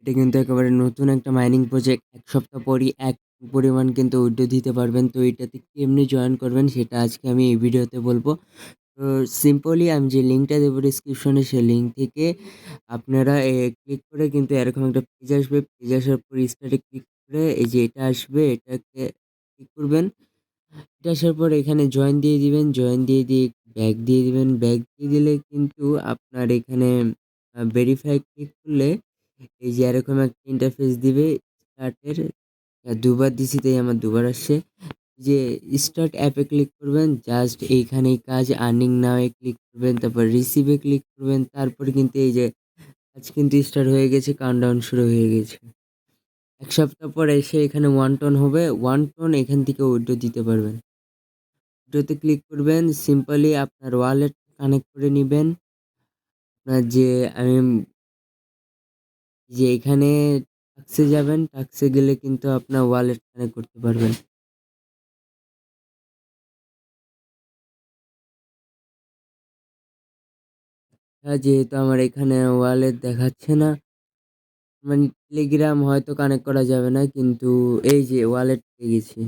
এটা কিন্তু একেবারে নতুন একটা মাইনিং প্রজেক্ট। ১ সপ্তাহ পরই এক পরিমাণ কিন্তু উইথড্র দিতে পারবেন। তো এটাতে কেমনে জয়েন করবেন সেটা আজকে আমি এই ভিডিওতে বলব। তো সিম্পলি আমি যে লিঙ্কটা দেবো ডেসক্রিপশনে সেই লিঙ্ক থেকে আপনারা ক্লিক করে কিন্তু এরকম একটা পেজ আসবে। পেজ আসার পর স্টার্টে ক্লিক করে এই যে এটা আসবে এটাকে ক্লিক করবেন। এটা আসার পর এখানে জয়েন দিয়ে দিবেন। জয়েন দিয়ে ব্যাক দিয়ে দিবেন। ব্যাক দিয়ে দিলে কিন্তু আপনার এখানে ভেরিফাই ক্লিক করলে এই যে এরকম একটা ইন্টারফেস দিবে স্টার্টের। দুবার দিছি তাই আমার দুবার আসছে। যে স্টার্ট অ্যাপে ক্লিক করবেন, জাস্ট এইখানেই কাজ। আর্নিং নাও এ ক্লিক করবেন, তারপর রিসিভে ক্লিক করবেন। তারপরে কিন্তু এই যে কাজ কিন্তু স্টার্ট হয়ে গেছে, কাউন্টডাউন শুরু হয়ে গেছে। ১ সপ্তাহ পর এসে এখানে 1 টন হবে। 1 টন এখান থেকে উইথড্র দিতে পারবেন। উইথড্রতে ক্লিক করবেন, সিম্পলি আপনার ওয়ালেট কানেক্ট করে নিবেন। আপনার আমি এখানে টাস্কে যাবেন, টাস্কে গেলে কিন্তু আপনার ওয়ালেট কানেক্ট করতে পারবেন। যেহেতু আমার এখানে ওয়ালেট দেখাচ্ছে না, মানে টেলিগ্রাম হয়তো কানেক্ট করা যাবে না, কিন্তু এই যে ওয়ালেট পেয়ে গেছি।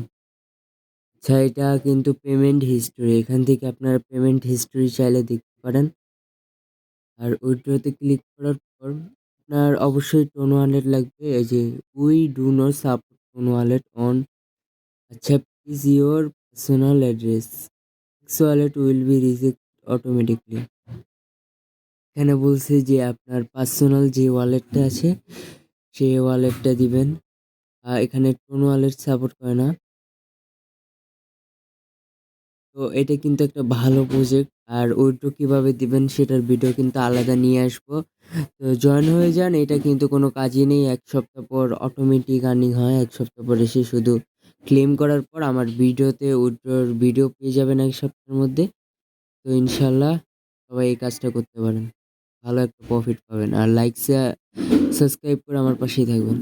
আচ্ছা, এটা কিন্তু পেমেন্ট হিস্টোরি, এখান থেকে আপনারা পেমেন্ট হিস্টোরি চাইলে দেখতে পারেন। আর উইথড্রতে ক্লিক করার পর আপনার অবশ্যই টোন ওয়ালেট লাগবে। এই যে we do not support TON wallet on, আচ্ছা please your personal address, wallet will be reject automatically. এখানে বলছে যে আপনার পার্সোনাল যে ওয়ালেটটা আছে সেই ওয়ালেটটা দিবেন। এখানে টোন ওয়ালেট সাপোর্ট করে না। তো এটা কিন্তু একটা ভালো প্রজেক্ট। আর উইথড্র কিভাবে দিবেন সেটার ভিডিও কিন্তু আলাদা নিয়ে আসবো। তো জয়েন হয়ে যান, এটা কিন্তু কোনো কাজই নেই। ১ সপ্তাহ পর অটোমেটিক আর্নিং হয়। ১ সপ্তাহ পর এসে শুধু ক্লেম করার পর আমার ভিডিওতে উইথড্রর ভিডিও পেয়ে যাবেন ১ সপ্তাহের মধ্যে। তো ইনশাল্লাহ সবাই এই কাজটা করতে পারেন, ভালো একটা প্রফিট পাবেন। আর লাইক সাবস্ক্রাইব করে আমার পাশেই থাকবেন।